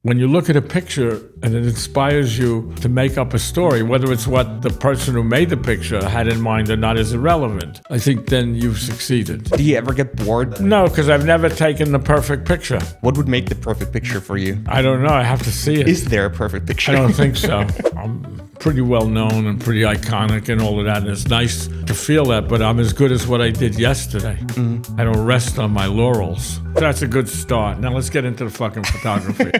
When you look at a picture and it inspires you to make up a story, whether it's what the person who made the picture had in mind or not is irrelevant. I think then you've succeeded. Do you ever get bored? No, because I've never taken the perfect picture. What would make the perfect picture for you? I don't know. I have to see it. Is there a perfect picture? I don't think so. I'm pretty well known and pretty iconic and all of that, and it's nice to feel that, but I'm as good as what I did yesterday. I don't rest on my laurels. That's a good start. Now let's get into the fucking photography.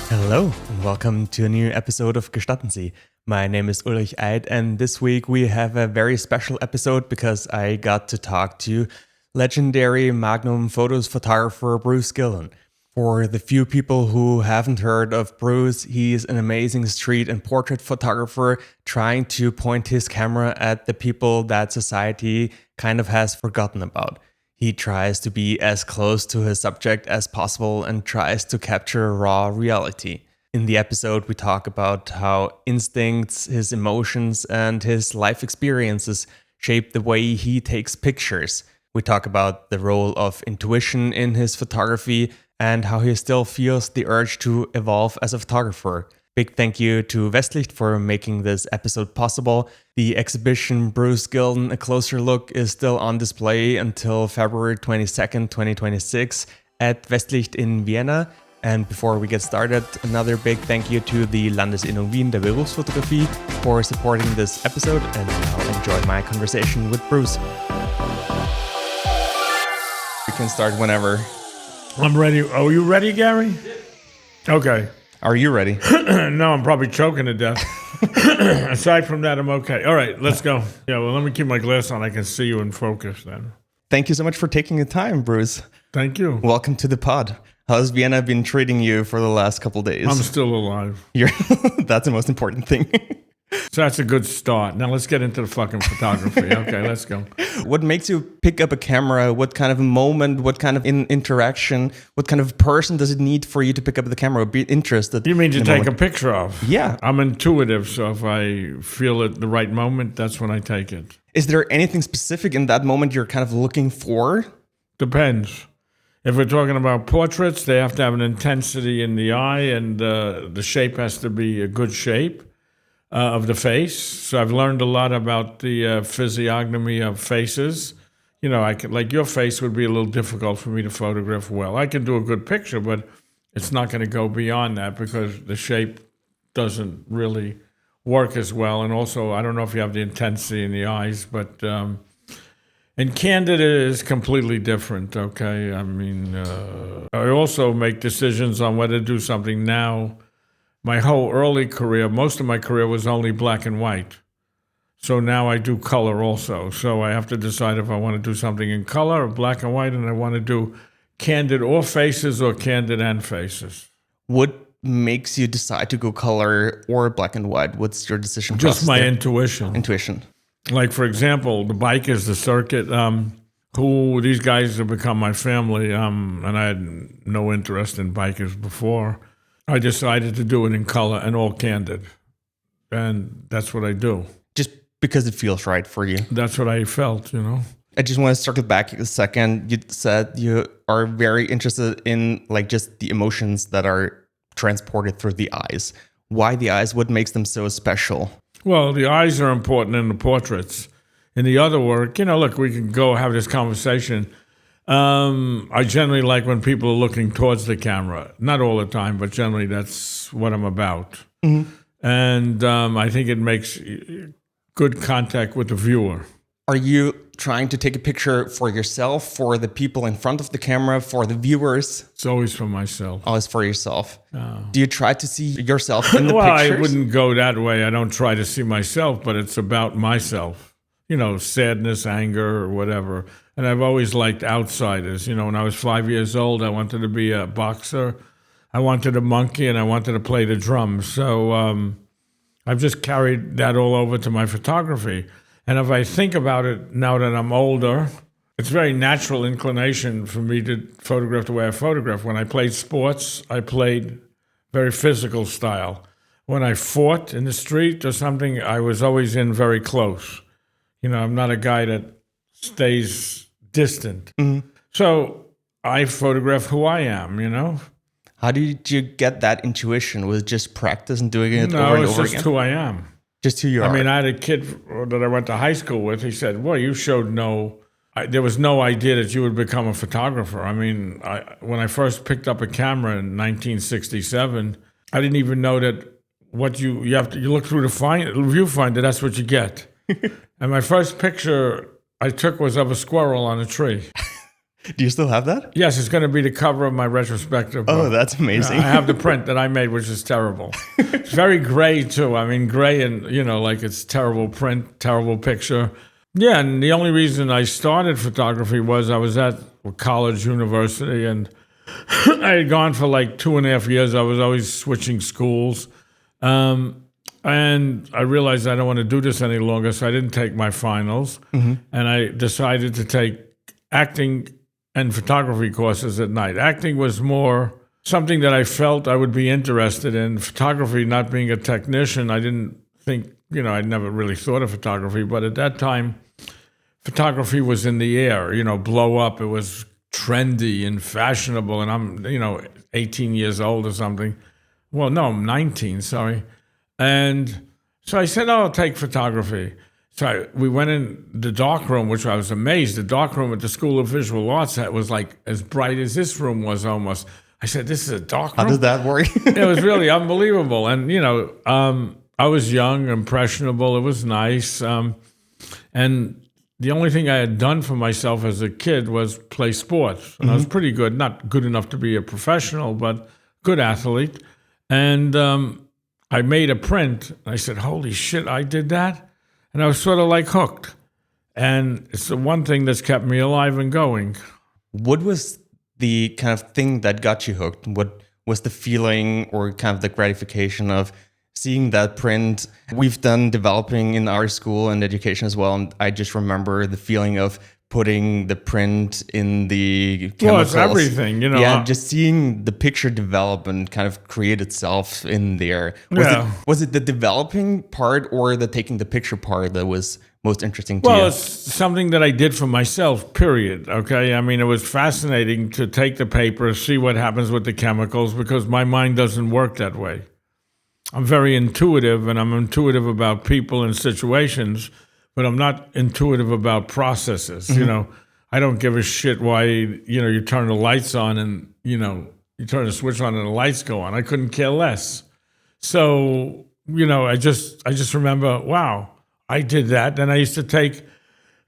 Hello, and welcome to a new episode of Gestatten Sie. My name is Ulrich Eid, and this week we have a very special episode because I got to talk to legendary Magnum photos photographer Bruce Gilden. For the few people who haven't heard of Bruce, he's an amazing street and portrait photographer trying to point his camera at the people that society kind of has forgotten about. He tries to be as close to his subject as possible and tries to capture raw reality. In the episode, we talk about how instincts, his emotions, and his life experiences shape the way he takes pictures. We talk about the role of intuition in his photography and how he still feels the urge to evolve as a photographer. Big thank you to Westlicht for making this episode possible. The exhibition Bruce Gilden, A Closer Look is still on display until February 22nd, 2026 at Westlicht in Vienna. And before we get started, another big thank you to the Landesinnung Wien der Berufsfotografie for supporting this episode, and I'll enjoy my conversation with Bruce. We can start whenever. I'm ready. Are you ready, Gary? Okay. Are you ready? No, I'm probably choking to death. Aside from that, I'm okay. All right, let's go. Yeah, well, let me keep my glass on. I can see you in focus then. Thank you so much for taking the time, Bruce. Thank you. Welcome to the pod. How's Vienna been treating you for the last couple days? I'm still alive. That's the most important thing. So that's a good start. Now let's get into the fucking photography. Okay, let's go. What makes you pick up a camera? What kind of a moment? What kind of interaction? What kind of person does it need for you to pick up the camera? Be interested. You mean to take moment? a picture of? Yeah. I'm intuitive, so if I feel it the right moment, that's when I take it. Is there anything specific in that moment you're kind of looking for? Depends. If we're talking about portraits, they have to have an intensity in the eye, and the shape has to be a good shape of the face. So I've learned a lot about the physiognomy of faces. You know, like your face would be a little difficult for me to photograph well. I can do a good picture, but it's not going to go beyond that because the shape doesn't really work as well. And also, I don't know if you have the intensity in the eyes, but and candid is completely different, okay? I mean, I also make decisions on whether to do something now. My whole early career, most of my career was only black and white. So now I do color also. So I have to decide if I want to do something in color or black and white, and I want to do candid or faces or candid and faces. What makes you decide to go color or black and white? What's your decision process? Just my intuition. Intuition. Like, for example, the bike is the circuit. These guys have become my family, and I had no interest in bikers before. I decided to do it in color and all candid. And that's what I do. Just because it feels right for you. That's what I felt, you know. I just want to circle back a second. You said you are very interested in like just the emotions that are transported through the eyes. Why the eyes? What makes them so special? Well, the eyes are important in the portraits. In the other work, you know, look, we can go have this conversation. I generally like when people are looking towards the camera. Not all the time, but generally that's what I'm about. Mm-hmm. And I think it makes good contact with the viewer. Are you trying to take a picture for yourself, for the people in front of the camera, for the viewers? It's always for myself. Always for yourself. Oh. Do you try to see yourself in the well, pictures? I wouldn't go that way. I don't try to see myself, but it's about myself. You know, sadness, anger, or whatever. And I've always liked outsiders. You know, when I was 5 years old, I wanted to be a boxer. I wanted to monkey, and I wanted to play the drums. So I've just carried that all over to my photography. And if I think about it now that I'm older, it's a very natural inclination for me to photograph the way I photograph. When I played sports, I played very physical style. when I fought in the street or something, I was always in very close. I'm not a guy that stays distant. So I photograph who I am. How did you get that intuition? Was it just practice and doing it No, over and it's over just again? who I am. Just who you are. I mean, I had a kid that I went to high school with. He said, "Well, you showed there was no idea that you would become a photographer." I mean, when I first picked up a camera in 1967, I didn't even know that you look through the viewfinder. That's what you get. And my first picture I took was of a squirrel on a tree. Do you still have that? Yes, it's going to be the cover of my retrospective book. Oh, that's amazing. I have the print that I made, which is terrible. It's very gray, too. I mean, gray and, like it's terrible print, terrible picture. Yeah, and the only reason I started photography was I was at college, university, and I had gone for like 2.5 years. I was always switching schools. And I realized I don't want to do this any longer, so I didn't take my finals. And I decided to take acting and photography courses at night. Acting was more something that I felt I would be interested in. Photography, not being a technician, I didn't think, I'd never really thought of photography, but at that time, photography was in the air, blow up. It was trendy and fashionable, and I'm, 18 years old or something. Well, no, I'm 19, sorry. And so I said, I'll take photography. So we went in the dark room, which I was amazed. The dark room at the School of Visual Arts was like as bright as this room was almost. I said, this is a dark room? How does that work? It was really unbelievable. And, I was young, impressionable. It was nice. And the only thing I had done for myself as a kid was play sports. And I was pretty good, not good enough to be a professional, but good athlete. And I made a print. And I said, holy shit, I did that? And I was sort of like hooked. And it's the one thing that's kept me alive and going. What was the kind of thing that got you hooked? What was the feeling or kind of the gratification of seeing that print? We've done developing in our school and education as well. And I just remember the feeling of putting the print in the chemicals. Well, it's everything, Yeah, just seeing the picture develop and kind of create itself in there. Was it the developing part or the taking the picture part that was most interesting to you? Well, it's something that I did for myself, period, okay? I mean, it was fascinating to take the paper, see what happens with the chemicals, because my mind doesn't work that way. I'm very intuitive, and I'm intuitive about people and situations, but I'm not intuitive about processes. I don't give a shit why, you turn the lights on and, you turn the switch on and the lights go on. I couldn't care less. So, I just remember, wow, I did that. Then I used to take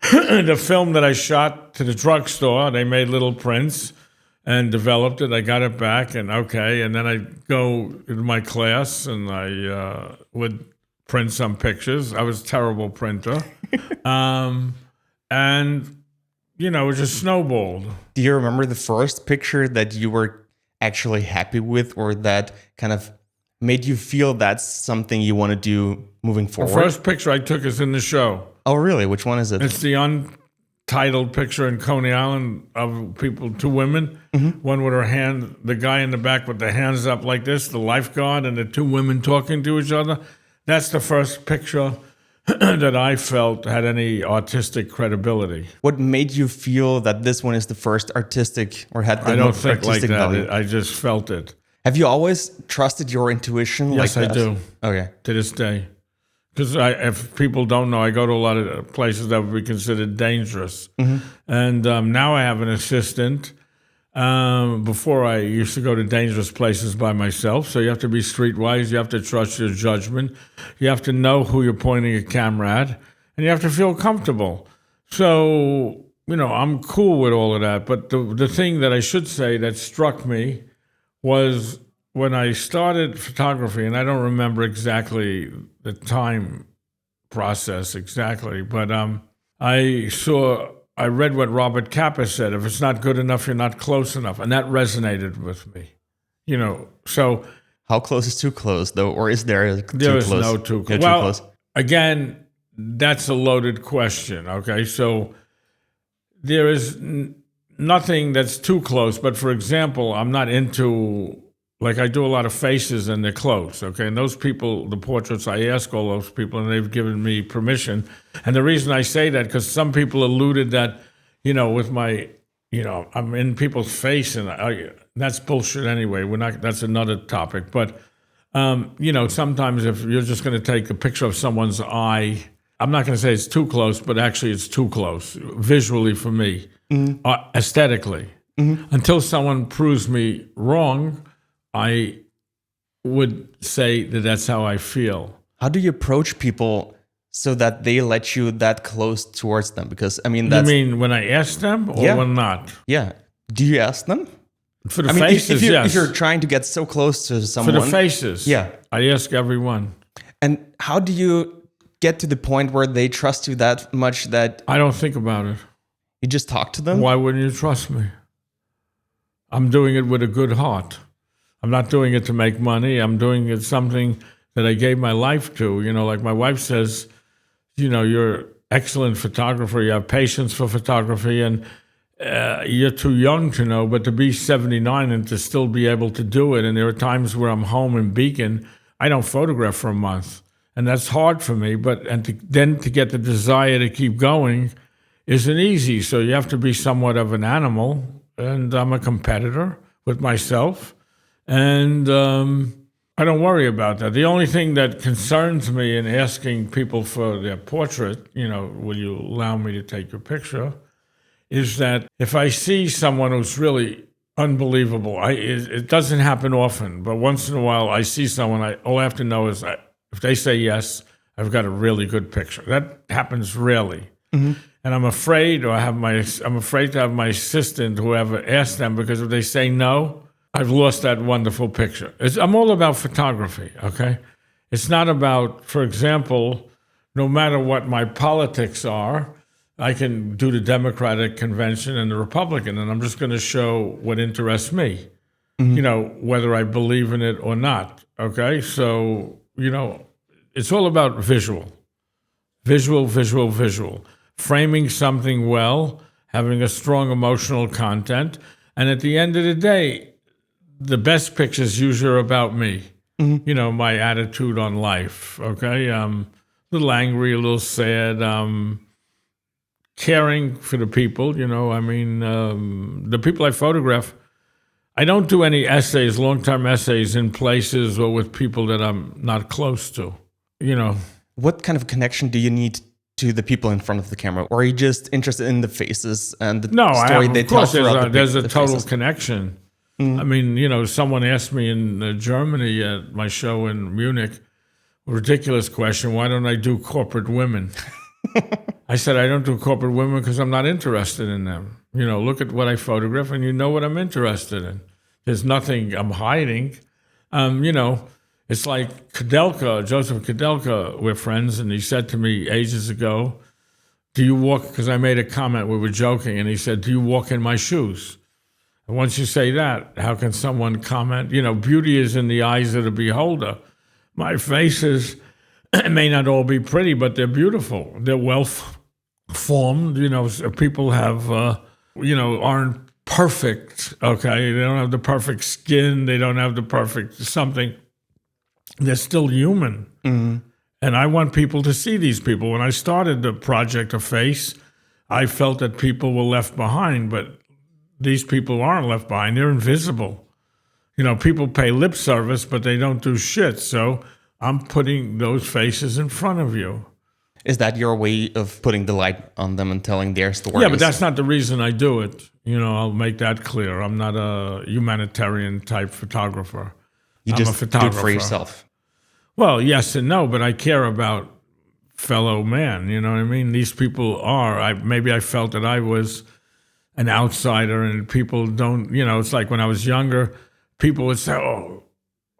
the film that I shot to the drugstore. They made little prints and developed it. I got it back and then I go to my class and I would print some pictures. I was a terrible printer. And, it just snowballed. Do you remember the first picture that you were actually happy with or that kind of made you feel that's something you want to do moving forward? The first picture I took is in the show. Oh, really? Which one is it? It's the untitled picture in Coney Island of two women. One with her hand, the guy in the back with the hands up like this, the lifeguard, and the two women talking to each other. That's the first picture that I felt had any artistic credibility. What made you feel that this one is the first artistic or had the I don't most think like artistic that. value? I just felt it. Have you always trusted your intuition? Yes, like I that? do. Okay. To this day. Because if people don't know, I go to a lot of places that would be considered dangerous. And now I have an assistant. Before I used to go to dangerous places by myself. So you have to be streetwise. You have to trust your judgment. You have to know who you're pointing a camera at. And you have to feel comfortable. So, I'm cool with all of that. But the thing that I should say that struck me was when I started photography, and I don't remember exactly the time process exactly, but I read what Robert Capa said, if it's not good enough, you're not close enough. And that resonated with me, so. How close is too close, though? Or is there a too close? There is no too close. Well, too close? Again, that's a loaded question, okay? So there is nothing that's too close. But for example, I'm not into like I do a lot of faces and their clothes, okay? And those people, the portraits, I ask all those people, and they've given me permission. And the reason I say that, because some people alluded that, with my, I'm in people's face, and that's bullshit anyway. That's another topic. But, sometimes if you're just going to take a picture of someone's eye, I'm not going to say it's too close, but actually it's too close, visually for me, aesthetically. Until someone proves me wrong, I would say that that's how I feel. How do you approach people so that they let you that close towards them? Because, that's... You mean when I ask them or when not? Yeah. Do you ask them? For the faces, yes. If you're trying to get so close to someone... For the faces, yeah. I ask everyone. And how do you get to the point where they trust you that much that... I don't think about it. You just talk to them? Why wouldn't you trust me? I'm doing it with a good heart. I'm not doing it to make money. I'm doing it something that I gave my life to. Like my wife says, you're an excellent photographer. You have patience for photography, and you're too young to know, but to be 79 and to still be able to do it. And there are times where I'm home in Beacon, I don't photograph for a month. And that's hard for me. Then to get the desire to keep going isn't easy. So you have to be somewhat of an animal. And I'm a competitor with myself. And I don't worry about that. The only thing that concerns me in asking people for their portrait, will you allow me to take your picture, is that if I see someone who's really unbelievable, it doesn't happen often, but once in a while I see someone, all I have to know is if they say yes, I've got a really good picture. That happens rarely. And I'm afraid, I'm afraid to have my assistant, whoever, ask them, because if they say no, I've lost that wonderful picture. I'm all about photography, okay? It's not about, for example, no matter what my politics are, I can do the Democratic convention and the Republican, and I'm just going to show what interests me, whether I believe in it or not, okay? So, it's all about visual. Visual. Framing something well, having a strong emotional content, and at the end of the day, the best pictures usually are about me. My attitude on life, okay? A little angry, a little sad, caring for the people, the people I photograph. I don't do any essays, long-term essays in places or with people that I'm not close to, What kind of connection do you need to the people in front of the camera, or are you just interested in the faces and the story they tell throughout there's a the total faces? Connection. Someone asked me in Germany at my show in Munich, a ridiculous question, why don't I do corporate women? I said, I don't do corporate women because I'm not interested in them. Look at what I photograph and you know what I'm interested in. There's nothing I'm hiding. It's like Joseph Kudelka, we're friends, and he said to me ages ago, do you walk, because I made a comment, we were joking, and he said, do you walk in my shoes? And once you say that, how can someone comment? Beauty is in the eyes of the beholder. My faces may not all be pretty, but they're beautiful. They're well-formed. People have, aren't perfect, okay? They don't have the perfect skin. They don't have the perfect something. They're still human. And I want people to see these people. When I started the project of Face, I felt that people were left behind, but these people aren't left behind. They're invisible. People pay lip service, but they don't do shit. So I'm putting those faces in front of you. Is that your way of putting the light on them and telling their stories? Yeah, but that's not the reason I do it. I'll make that clear. I'm not a humanitarian type photographer. You I'm a just do it photographer. for yourself. Well, yes and no, but I care about fellow man. You know what I mean? These people are. Maybe I felt that I was an outsider, and people don't. It's like when I was younger, people would say, "Oh,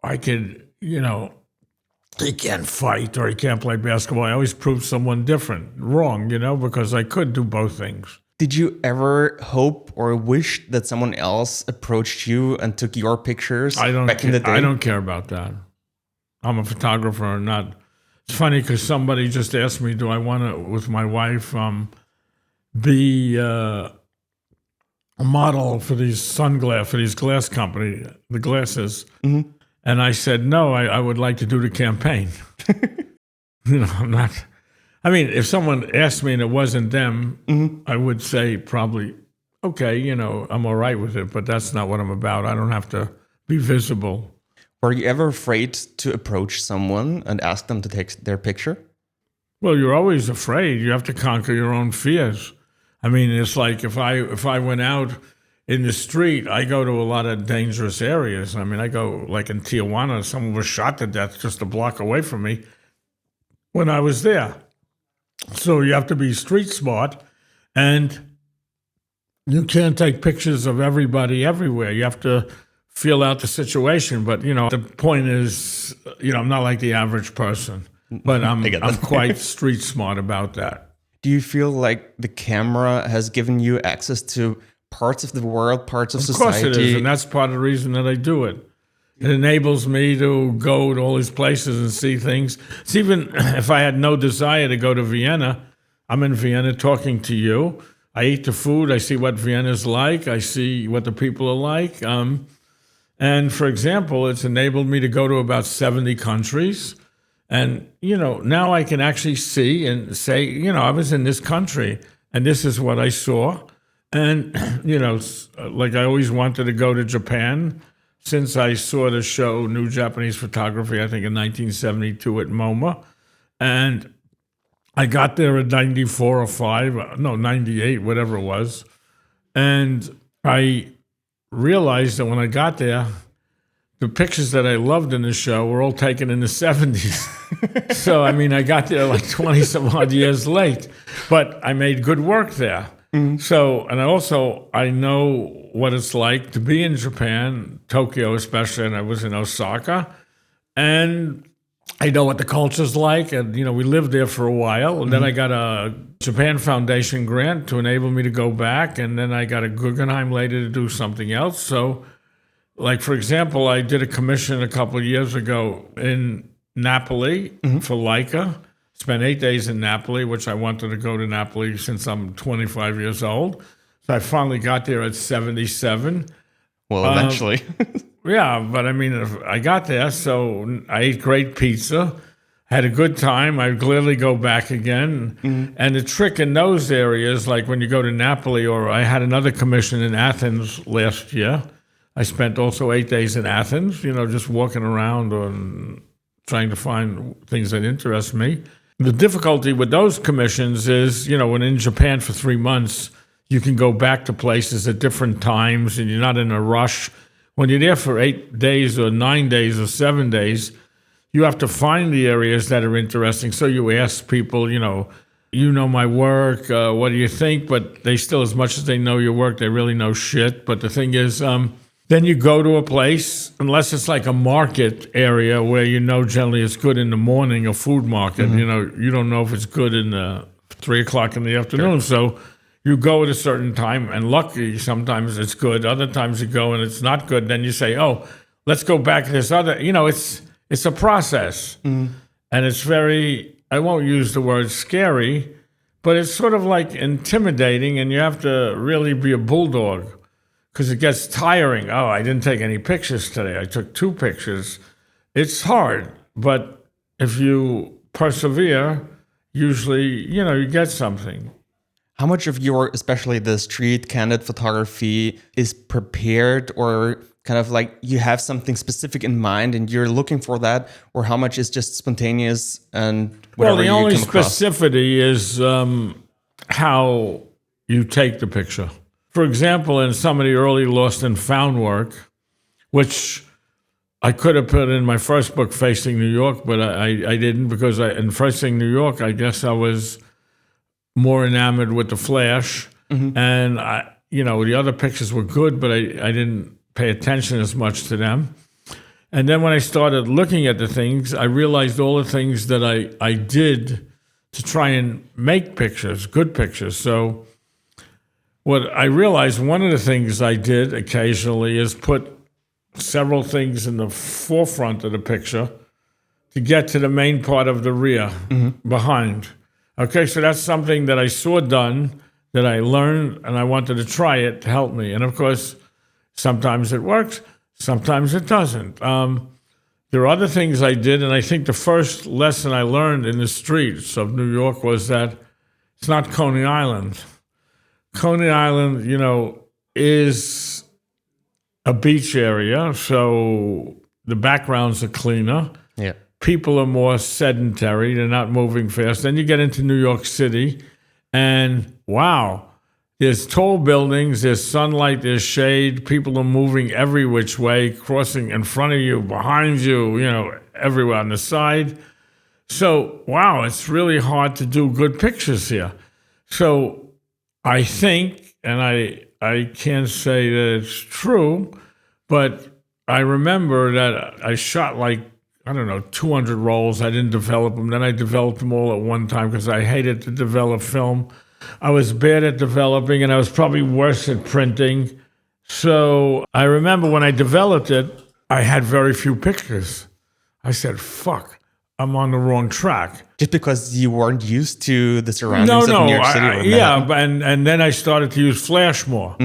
I could," he can't fight or he can't play basketball. I always proved someone different wrong, because I could do both things. Did you ever hope or wish that someone else approached you and took your pictures back in the day? I don't care about that. I'm a photographer or not. It's funny because somebody just asked me, do I want to, with my wife, be a model for these glass company, the glasses. And I said, no, I would like to do the campaign. I'm not. I mean, if someone asked me and it wasn't them, I would say probably, okay, I'm all right with it, but that's not what I'm about. I don't have to be visible. Were you ever afraid to approach someone and ask them to take their picture? Well, you're always afraid. You have to conquer your own fears. I mean, it's like if I went out in the street, I go to a lot of dangerous areas. I mean, I go like in Tijuana, someone was shot to death just a block away from me when I was there. So you have to be street smart, and you can't take pictures of everybody everywhere. You have to feel out the situation. But, the point is, I'm not like the average person, but I'm quite street smart about that. Do you feel like the camera has given you access to parts of the world, parts of society? Of course it is, and that's part of the reason that I do it. It enables me to go to all these places and see things. It's even if I had no desire to go to Vienna, I'm in Vienna talking to you. I eat the food. I see what Vienna's like. I see what the people are like. And for example, it's enabled me to go to about 70 countries. And, now I can actually see and say, I was in this country and this is what I saw. And, like I always wanted to go to Japan since I saw the show New Japanese Photography, I think in 1972 at MoMA. And I got there in 94 or 5, no, 98, whatever it was. And I realized that when I got there, the pictures that I loved in the show were all taken in the 70s. So, I mean, I got there like 20 some odd years late, but I made good work there. So, and I know what it's like to be in Japan, Tokyo especially, and I was in Osaka, and I know what the culture's like, and, we lived there for a while, and then I got a Japan Foundation grant to enable me to go back, and then I got a Guggenheim later to do something else. So, like, for example, I did a commission a couple of years ago in Napoli for Leica. Spent 8 days in Napoli, which I wanted to go to Napoli since I'm 25 years old. So I finally got there at 77. Well, eventually. Yeah, but I mean, I got there, so I ate great pizza, had a good time. I'd gladly go back again. And the trick in those areas, like when you go to Napoli, or I had another commission in Athens last year. I spent also 8 days in Athens, just walking around and trying to find things that interest me. The difficulty with those commissions is, when in Japan for 3 months, you can go back to places at different times and you're not in a rush. When you're there for 8 days or 9 days or 7 days, you have to find the areas that are interesting. So you ask people, my work, what do you think? But they still, as much as they know your work, they really know shit. But the thing is, then you go to a place, unless it's like a market area where generally it's good in the morning, a food market. You don't know if it's good in 3 o'clock in the afternoon. Sure. So you go at a certain time, and lucky sometimes it's good. Other times you go and it's not good. Then you say, oh, let's go back to this other. It's a process. And it's very, I won't use the word scary, but it's sort of like intimidating, and you have to really be a bulldog. Because it gets tiring. Oh, I didn't take any pictures today. I took 2 pictures. It's hard, but if you persevere, usually, you get something. How much of your, especially the street candid photography, is prepared, or kind of like you have something specific in mind and you're looking for that, or how much is just spontaneous and whatever you come across? Well, the only specificity is how you take the picture. For example, in some of the early Lost and Found work, which I could have put in my first book, Facing New York, but I didn't, because in Facing New York, I guess I was more enamored with the flash. And, the other pictures were good, but I didn't pay attention as much to them. And then when I started looking at the things, I realized all the things that I did to try and make pictures, good pictures. So what I realized, one of the things I did occasionally is put several things in the forefront of the picture to get to the main part of the rear behind. Okay, so that's something that I saw done that I learned, and I wanted to try it to help me. And of course, sometimes it works, sometimes it doesn't. There are other things I did, and I think the first lesson I learned in the streets of New York was that it's not Coney Island. Coney Island, is a beach area, so the backgrounds are cleaner. Yeah. People are more sedentary. They're not moving fast. Then you get into New York City, and wow, there's tall buildings, there's sunlight, there's shade. People are moving every which way, crossing in front of you, behind you, everywhere on the side. So, wow, it's really hard to do good pictures here. So I think, and I can't say that it's true, but I remember that I shot 200 rolls. I didn't develop them. Then I developed them all at one time because I hated to develop film. I was bad at developing, and I was probably worse at printing. So I remember when I developed it, I had very few pictures. I said, fuck, I'm on the wrong track. Just because you weren't used to the surroundings of New York City? And then I started to use Flash more,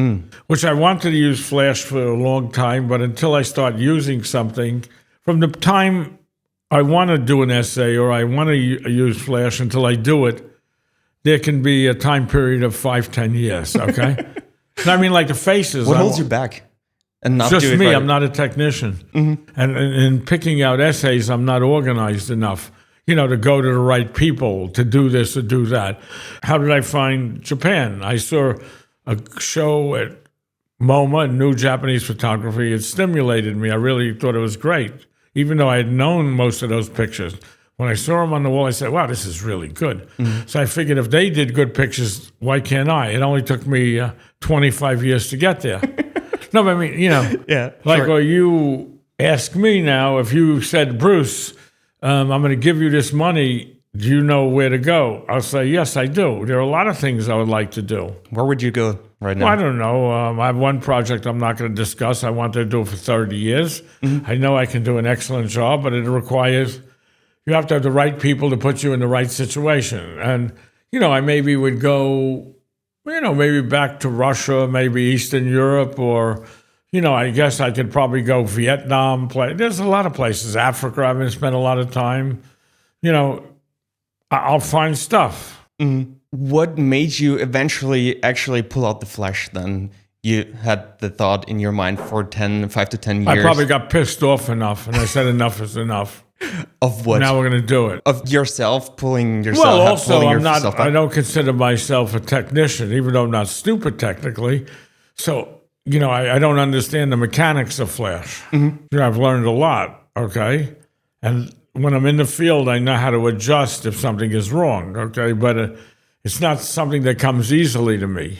which I wanted to use Flash for a long time, but until I start using something, from the time I want to do an essay or I want to use Flash until I do it, there can be a time period of 5-10 years, okay? I mean, like the faces. What holds you back? And not just do it me, right? I'm not a technician. And in picking out essays, I'm not organized enough, to go to the right people, to do this or do that. How did I find Japan? I saw a show at MoMA, New Japanese Photography. It stimulated me. I really thought it was great, even though I had known most of those pictures. When I saw them on the wall, I said, wow, this is really good. So I figured if they did good pictures, why can't I? It only took me 25 years to get there. No, but I mean, Yeah, or you ask me now, if you said, Bruce, I'm going to give you this money, do you know where to go? I'll say, yes, I do. There are a lot of things I would like to do. Where would you go right now? Well, I don't know. I have one project I'm not going to discuss. I want to do it for 30 years. I know I can do an excellent job, but it requires, you have to have the right people to put you in the right situation. And, I maybe would go, maybe back to Russia, maybe Eastern Europe, or, I guess I could probably go Vietnam. There's a lot of places. Africa, I haven't spent a lot of time. I'll find stuff. What made you eventually actually pull out the Flash then? You had the thought in your mind for 5 to 10 years. I probably got pissed off enough, and I said enough is enough. Of what? Now we're going to do it. Of yourself pulling yourself. Well, also, pulling I'm not. yourself I up? don't consider myself a technician, even though I'm not stupid technically. So, I don't understand the mechanics of Flash. I've learned a lot. Okay, and when I'm in the field, I know how to adjust if something is wrong. Okay, but it's not something that comes easily to me.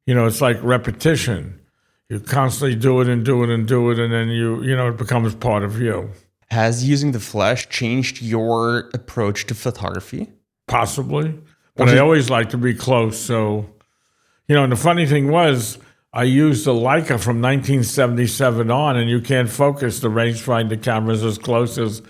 It's like repetition. You constantly do it and do it and do it, and then it becomes part of you. Has using the Flash changed your approach to photography? Possibly. But I always like to be close. So, and the funny thing was, I used a Leica from 1977 on, and you can't focus the rangefinder cameras as close as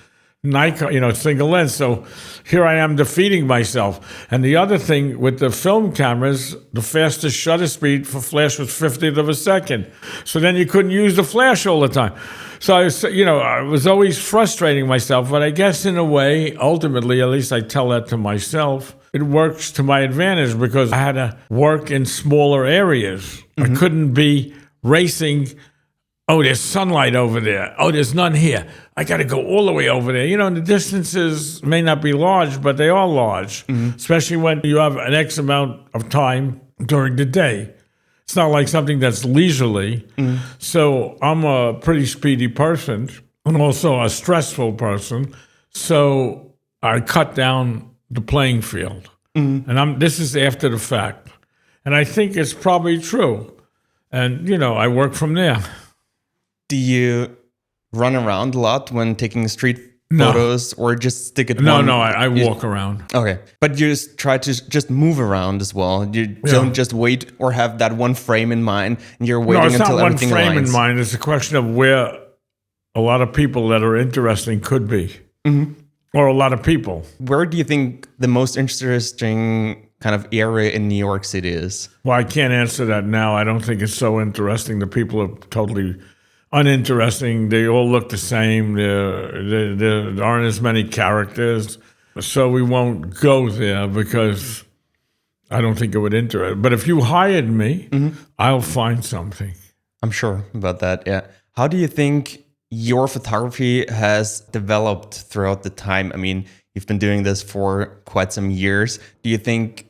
Nikon, single lens. So here I am defeating myself. And the other thing with the film cameras, the fastest shutter speed for Flash was 50th of a second. So then you couldn't use the Flash all the time. So I was always frustrating myself, but I guess in a way, ultimately, at least I tell that to myself, it works to my advantage because I had to work in smaller areas. I couldn't be racing. Oh, there's sunlight over there. Oh, there's none here. I got to go all the way over there. And the distances may not be large, but they are large, especially when you have an X amount of time during the day. It's not like something that's leisurely. So I'm a pretty speedy person and also a stressful person. So I cut down the playing field. And this is after the fact. And I think it's probably true. And, I work from there. Do you run around a lot when taking street photos or just stick at one? No, I walk around. Okay. But you just try to just move around as well. You don't just wait or have that one frame in mind and you're waiting until everything aligns. No, it's not one frame in mind. It's a question of where a lot of people that are interesting could be. Or a lot of people. Where do you think the most interesting kind of area in New York City is? Well, I can't answer that now. I don't think it's so interesting. The people are totally uninteresting. They all look the same. There aren't as many characters. So we won't go there because I don't think it would interest. But if you hired me, I'll find something. I'm sure about that, yeah. How do you think your photography has developed throughout the time? I mean, you've been doing this for quite some years. Do you think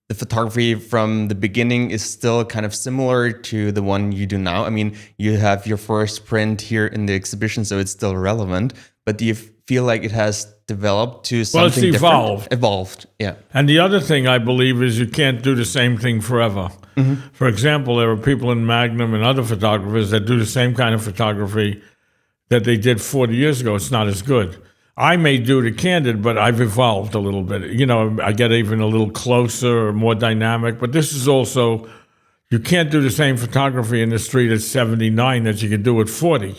the photography from the beginning is still kind of similar to the one you do now? I mean, you have your first print here in the exhibition, so it's still relevant. But do you feel like it has developed to something it's evolved. different? Evolved, yeah. And the other thing I believe is you can't do the same thing forever. For example, there are people in Magnum and other photographers that do the same kind of photography that they did 40 years ago. It's not as good. I may do the candid, but I've evolved a little bit. You know, I get even a little closer or more dynamic. But this is also, you can't do the same photography in the street at 79 that you can do at 40.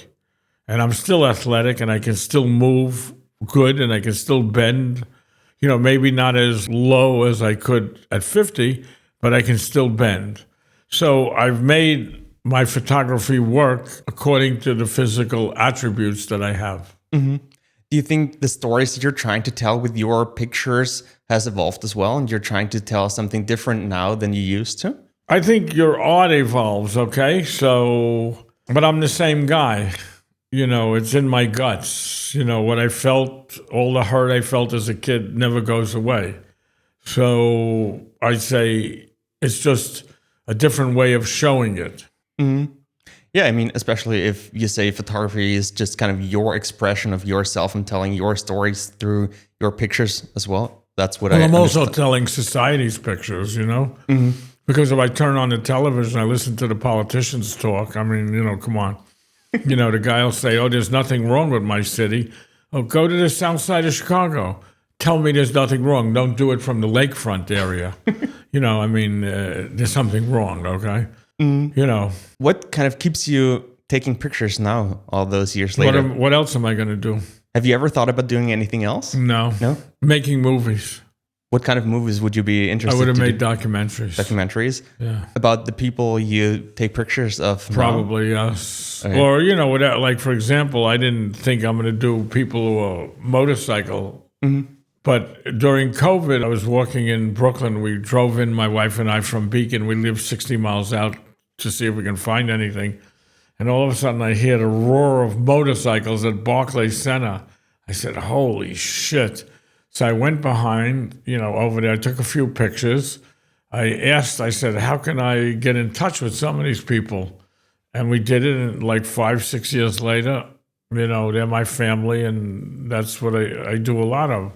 And I'm still athletic and I can still move good and I can still bend. You know, maybe not as low as I could at 50, but I can still bend. So I've made my photography work according to the physical attributes that I have. Do you think the stories that you're trying to tell with your pictures has evolved as well, and you're trying to tell something different now than you used to? I think your art evolves, okay? So, but I'm the same guy. You know, it's in my guts. You know, what I felt, all the hurt I felt as a kid never goes away. So I'd say it's just a different way of showing it. Yeah, I mean, especially if you say photography is just kind of your expression of yourself and telling your stories through your pictures as well. That's what I'm also telling society's pictures, you know? Because if I turn on the television, I listen to the politicians talk. I mean, you know, come on. You know, the guy will say, oh, there's nothing wrong with my city. Oh, go to the south side of Chicago. Tell me there's nothing wrong. Don't do it from the lakefront area. You know, I mean, there's something wrong, okay? You know. What kind of keeps you taking pictures now, all those years later? What else am I going to do? Have you ever thought about doing anything else? No. No? Making movies. What kind of movies would you be interested in? I would have made documentaries. Documentaries? Yeah. About the people you take pictures of now? Probably, yes. Okay. Or, you know, without, like, for example, I didn't think I'm going to do people who are motorcycle. But during COVID, I was walking in Brooklyn. We drove in, my wife and I, from Beacon. We live 60 miles out to see if we can find anything. And all of a sudden, I hear the roar of motorcycles at Barclays Center. I said, holy shit. So I went behind, you know, over there. I took a few pictures. I said, how can I get in touch with some of these people? And we did it, and like 5-6 years later, you know, they're my family, and that's what I do a lot of.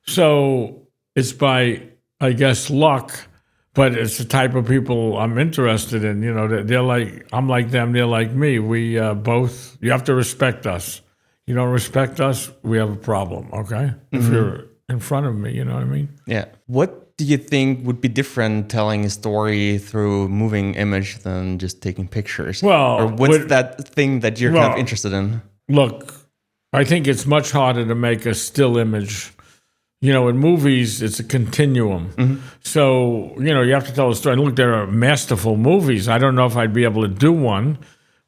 So it's by, I guess, luck, but it's the type of people I'm interested in. You know, they're like, I'm like them, they're like me. We both, you have to respect us. You don't respect us, we have a problem, okay? If you're in front of me, you know what I mean? Yeah. What do you think would be different telling a story through moving image than just taking pictures? Well, or what's that thing that you're kind of interested in? Look, I think it's much harder to make a still image. You know, in movies, it's a continuum. So, you know, you have to tell a story. And look, there are masterful movies. I don't know if I'd be able to do one,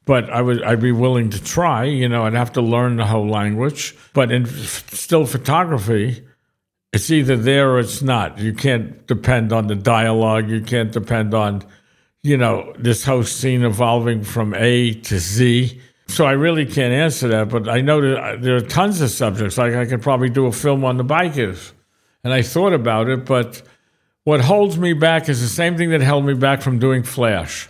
but I'd be willing to try. You know, I'd have to learn the whole language. But in still photography, it's either there or it's not. You can't depend on the dialogue. You can't depend on, you know, this whole scene evolving from A to Z. So I really can't answer that, but I know that there are tons of subjects. Like I could probably do a film on the bikers. And I thought about it, but what holds me back is the same thing that held me back from doing Flash.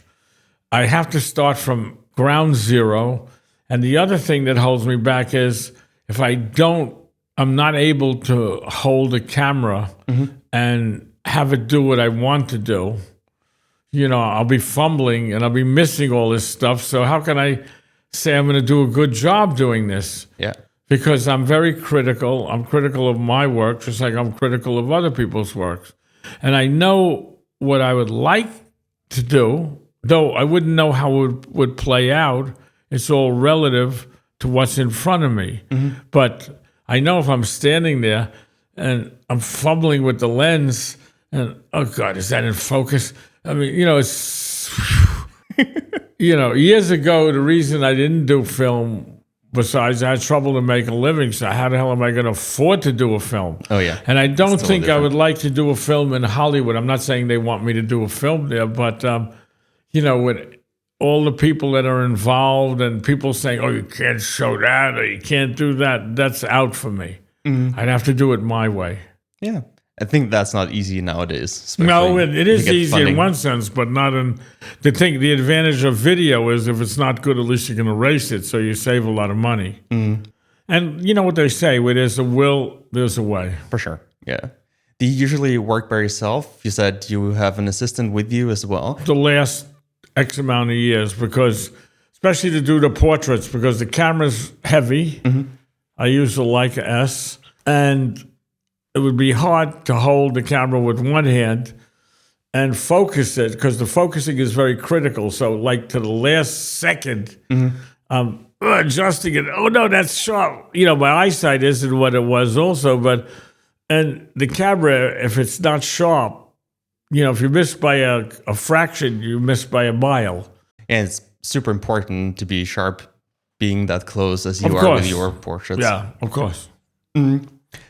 I have to start from ground zero. And the other thing that holds me back is if I'm not able to hold a camera and have it do what I want to do. You know, I'll be fumbling and I'll be missing all this stuff. So how can I say I'm going to do a good job doing this? Yeah. Because I'm very critical. I'm critical of my work, just like I'm critical of other people's works. And I know what I would like to do, though I wouldn't know how it would play out. It's all relative to what's in front of me. But I know if I'm standing there and I'm fumbling with the lens, And, oh, God, is that in focus? I mean, it's, years ago, the reason I didn't do film, besides I had trouble to make a living, so how the hell am I going to afford to do a film? Oh, yeah. And I don't think I different. would like to do a film in Hollywood. I'm not saying they want me to do a film there, but, with all the people that are involved and people saying, oh, you can't show that or you can't do that, that's out for me. I'd have to do it my way. Yeah. I think that's not easy nowadays. No, it is to get easy funding. in one sense, but not in the advantage of video is if it's not good, at least you can erase it, so you save a lot of money. And you know what they say, where there's a will, there's a way. For sure. Yeah. Do you usually work by yourself? You said you have an assistant with you as well. The last X amount of years, because especially to do the portraits, because the camera's heavy. I use the Leica S, and it would be hard to hold the camera with one hand and focus it, because the focusing is very critical. So like to the last second, adjusting it. Oh no, that's sharp. My eyesight isn't what it was also, and the camera, if it's not sharp, if you miss by a fraction, you miss by a mile. And it's super important to be sharp, being that close as you Of are course. with your portraits. Yeah, of course.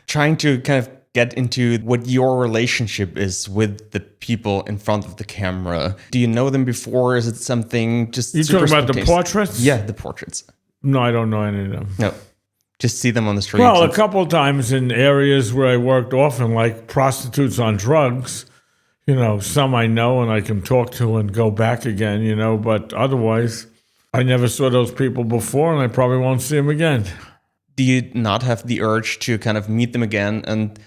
Trying to kind of get into what your relationship is with the people in front of the camera. Do you know them before? Is it something just You super talking about the spontaneous? portraits? Yeah, the portraits. No, I don't know any of them. No, just see them on the street. Well, a couple of times in areas where I worked often, like prostitutes on drugs, some I know and I can talk to and go back again, but otherwise, I never saw those people before and I probably won't see them again. Do you not have the urge to kind of meet them again and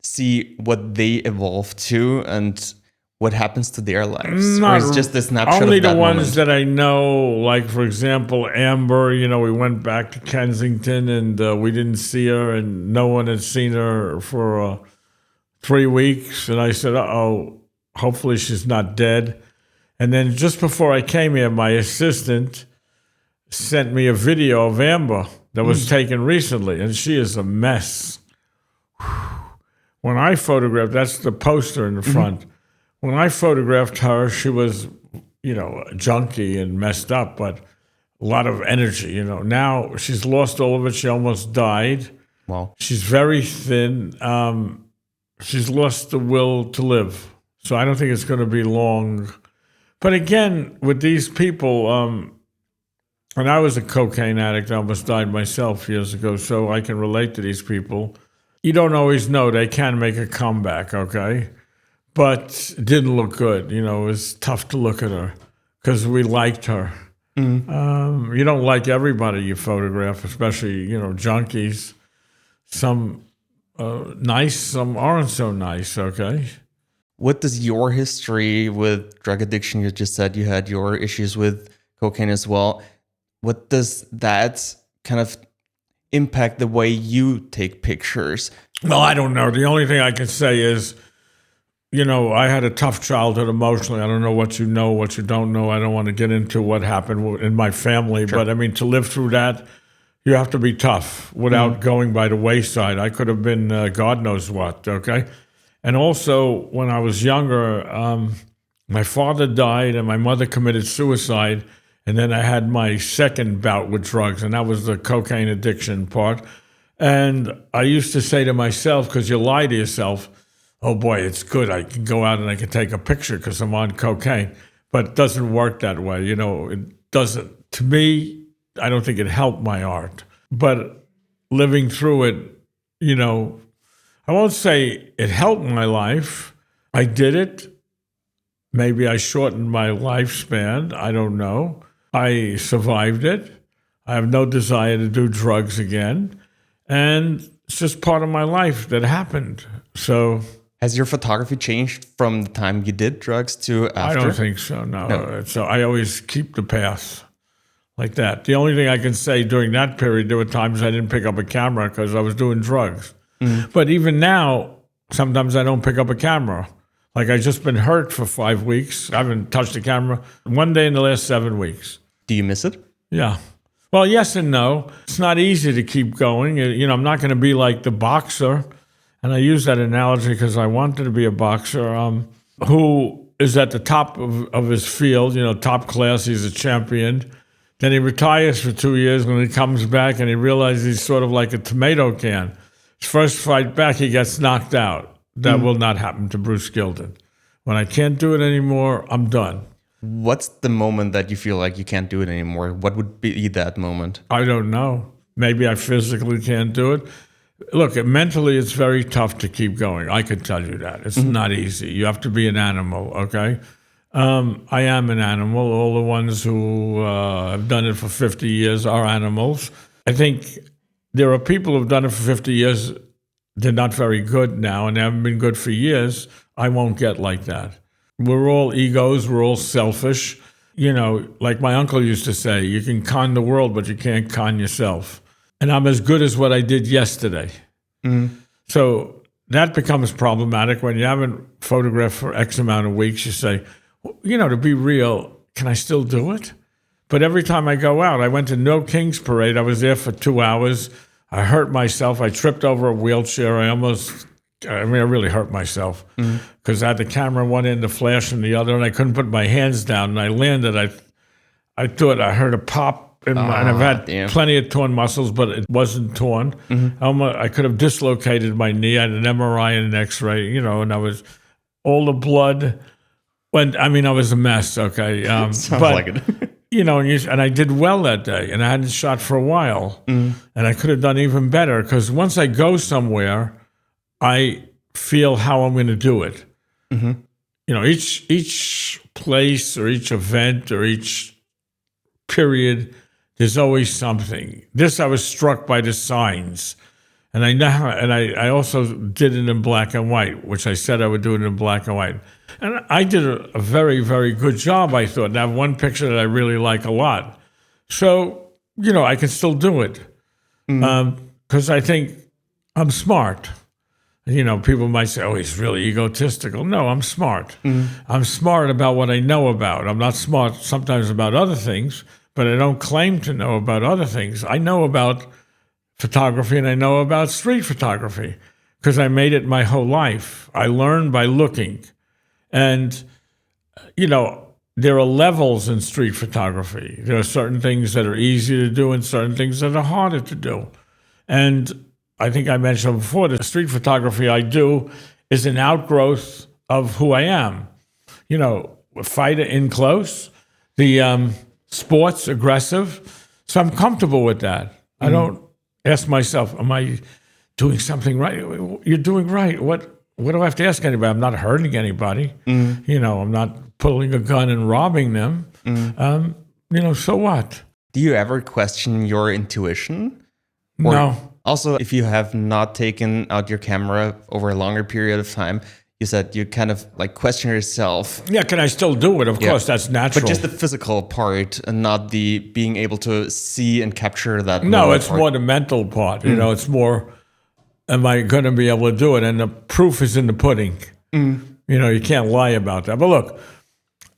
see what they evolve to and what happens to their lives? Or is just a snapshot only of that the ones moment? that I know, like, for example, Amber, we went back to Kensington and we didn't see her and no one had seen her for 3 weeks. And I said, uh-oh, hopefully she's not dead. And then just before I came here, my assistant sent me a video of Amber that was taken recently, and she is a mess. When I photographed, that's the poster in the front. When I photographed her, she was, junky and messed up, but a lot of energy, Now she's lost all of it. She almost died. Wow. She's very thin. She's lost the will to live. So I don't think it's going to be long. But again, with these people, and I was a cocaine addict. I almost died myself years ago, so I can relate to these people. You don't always know. They can make a comeback, okay? But it didn't look good. It was tough to look at her because we liked her. You don't like everybody you photograph, especially, junkies. Some nice, some aren't so nice, okay? What does your history with drug addiction, you just said you had your issues with cocaine as well, what does that kind of impact the way you take pictures? Well, I don't know. The only thing I can say is, I had a tough childhood emotionally. I don't know what you know, what you don't know. I don't want to get into what happened in my family. Sure. But, I mean, to live through that, you have to be tough without going by the wayside. I could have been God knows what, okay? And also, when I was younger, my father died and my mother committed suicide. And then I had my second bout with drugs, and that was the cocaine addiction part. And I used to say to myself, because you lie to yourself, oh boy, it's good. I can go out and I can take a picture because I'm on cocaine. But it doesn't work that way. It doesn't. To me, I don't think it helped my art. But living through it, I won't say it helped my life. I did it. Maybe I shortened my lifespan. I don't know. I survived it. I have no desire to do drugs again. And it's just part of my life that happened. So Has your photography changed from the time you did drugs to after? I don't think so, no. So I always keep the path like that. The only thing I can say during that period, there were times I didn't pick up a camera because I was doing drugs. But even now, sometimes I don't pick up a camera. Like I just been hurt for 5 weeks. I haven't touched a camera one day in the last 7 weeks. Do you miss it? Yeah. Well, yes and no. It's not easy to keep going. I'm not going to be like the boxer and I use that analogy because I wanted to be a boxer who is at the top of his field, top class. He's a champion. Then he retires for 2 years. When he comes back and he realizes he's sort of like a tomato can. His first fight back, he gets knocked out. That will not happen to Bruce Gilden. When I can't do it anymore, I'm done. What's the moment that you feel like you can't do it anymore? What would be that moment? I don't know. Maybe I physically can't do it. Look, mentally, it's very tough to keep going. I could tell you that. It's not easy. You have to be an animal, okay? I am an animal. All the ones who have done it for 50 years are animals. I think there are people who've done it for 50 years. They're not very good now, and they haven't been good for years. I won't get like that. We're all egos. We're all selfish. Like my uncle used to say, you can con the world, but you can't con yourself. And I'm as good as what I did yesterday. So that becomes problematic when you haven't photographed for X amount of weeks. You say, to be real, can I still do it? But every time I go out, I went to No King's Parade. I was there for 2 hours. I hurt myself. I tripped over a wheelchair. I really hurt myself because I had the camera in one end, the flash in the other, and I couldn't put my hands down. And I landed. I thought I heard a pop. And I've had plenty of torn muscles, but it wasn't torn. I could have dislocated my knee. I had an MRI and an X-ray, and I was all the blood. I was a mess. Okay, sounds like it. And I did well that day, and I hadn't shot for a while, and I could have done even better because once I go somewhere, I feel how I'm going to do it. Each place or each event or each period. There's always something. I was struck by the signs. And I also did it in black and white, which I said I would do it in black and white. And I did a very, very good job, I thought. And I have one picture that I really like a lot. So, I can still do it. Because I think I'm smart. People might say, oh, he's really egotistical. No, I'm smart. I'm smart about what I know about. I'm not smart sometimes about other things, but I don't claim to know about other things. I know about photography and I know about street photography because I made it my whole life. I learned by looking. And, there are levels in street photography. There are certain things that are easy to do and certain things that are harder to do. And I think I mentioned before, the street photography I do is an outgrowth of who I am. A fighter in close, the sports, aggressive. So I'm comfortable with that. I don't ask myself, am I doing something right? You're doing right. What do I have to ask anybody? I'm not hurting anybody. I'm not pulling a gun and robbing them. So what? Do you ever question your intuition? No. Also, if you have not taken out your camera over a longer period of time, you said you kind of like question yourself. Yeah, can I still do it? Of course, that's natural. But just the physical part and not the being able to see and capture that. No, it's more the mental part. It's more, am I going to be able to do it? And the proof is in the pudding. You can't lie about that. But look,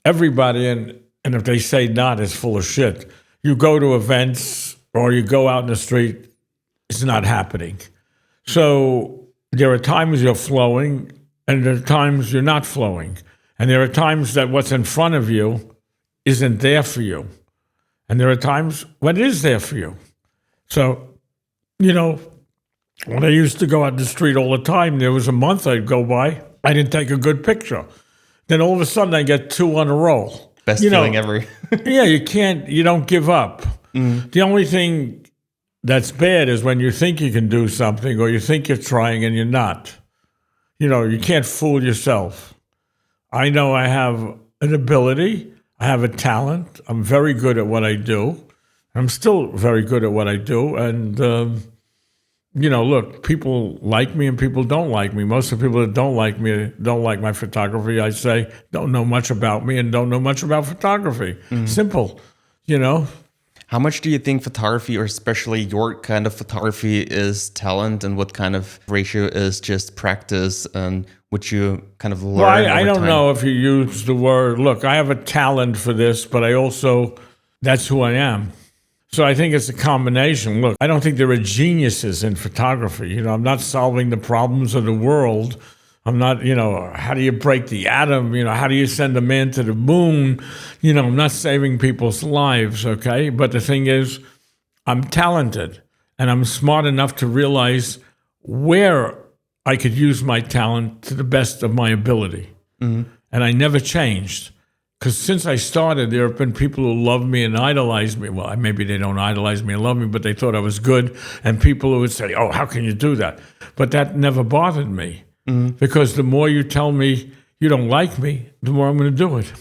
everybody, and if they say not, is full of shit. You go to events or you go out in the street, it's not happening. So there are times you're flowing and there are times you're not flowing. And there are times that what's in front of you isn't there for you. And there are times when it is there for you. So, when I used to go out the street all the time, there was a month I'd go by, I didn't take a good picture. Then all of a sudden I get 2 on a roll. Best feeling ever. Yeah, you don't give up. The only thing that's bad is when you think you can do something or you think you're trying and you're not. You can't fool yourself. I know I have an ability. I have a talent. I'm very good at what I do. I'm still very good at what I do. And, look, people like me and people don't like me. Most of the people that don't like me don't like my photography, I say, don't know much about me and don't know much about photography. Simple, How much do you think photography, or especially your kind of photography, is talent, and what kind of ratio is just practice and what you kind of learn? Well, I don't know if you use the word. Look, I have a talent for this, but that's who I am. So I think it's a combination. Look, I don't think there are geniuses in photography. I'm not solving the problems of the world. I'm not, how do you break the atom? How do you send a man to the moon? I'm not saving people's lives, okay? But the thing is, I'm talented and I'm smart enough to realize where I could use my talent to the best of my ability. And I never changed. Because since I started, there have been people who love me and idolize me. Well, maybe they don't idolize me and love me, but they thought I was good. And people who would say, oh, how can you do that? But that never bothered me. Because the more you tell me you don't like me, the more I'm going to do it.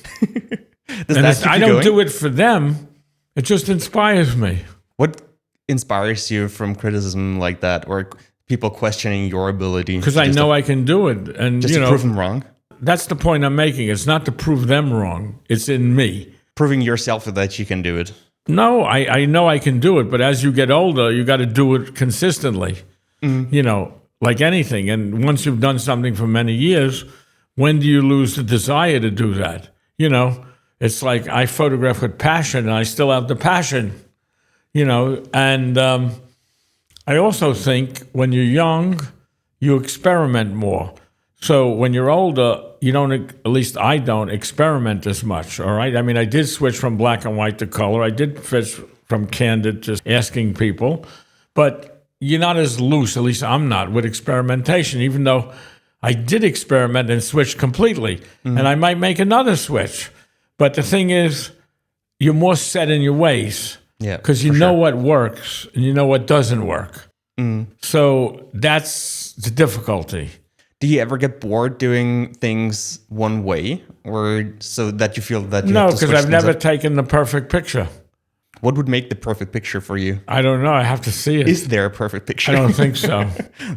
I don't do it for them. It just inspires me. What inspires you from criticism like that, or people questioning your ability? Because I know I can do it. And just to prove them wrong? That's the point I'm making. It's not to prove them wrong. It's in me. Proving yourself that you can do it. No, I know I can do it. But as you get older, you got to do it consistently. Like anything. And once you've done something for many years, when do you lose the desire to do that? It's like I photograph with passion and I still have the passion, and I also think when you're young, you experiment more. So when you're older, you don't, at least I don't, experiment as much, all right? I mean, I did switch from black and white to color. I did switch from candid to asking people, but you're not as loose, at least I'm not, with experimentation, even though I did experiment and switch completely. And I might make another switch. But the thing is, you're more set in your ways. Yeah, because you know what works and you know what doesn't work. So that's the difficulty. Do you ever get bored doing things one way, or so that you feel that you No, have to because switch I've never up? taken the perfect picture. What would make the perfect picture for you? I don't know. I have to see it. Is there a perfect picture? I don't think so.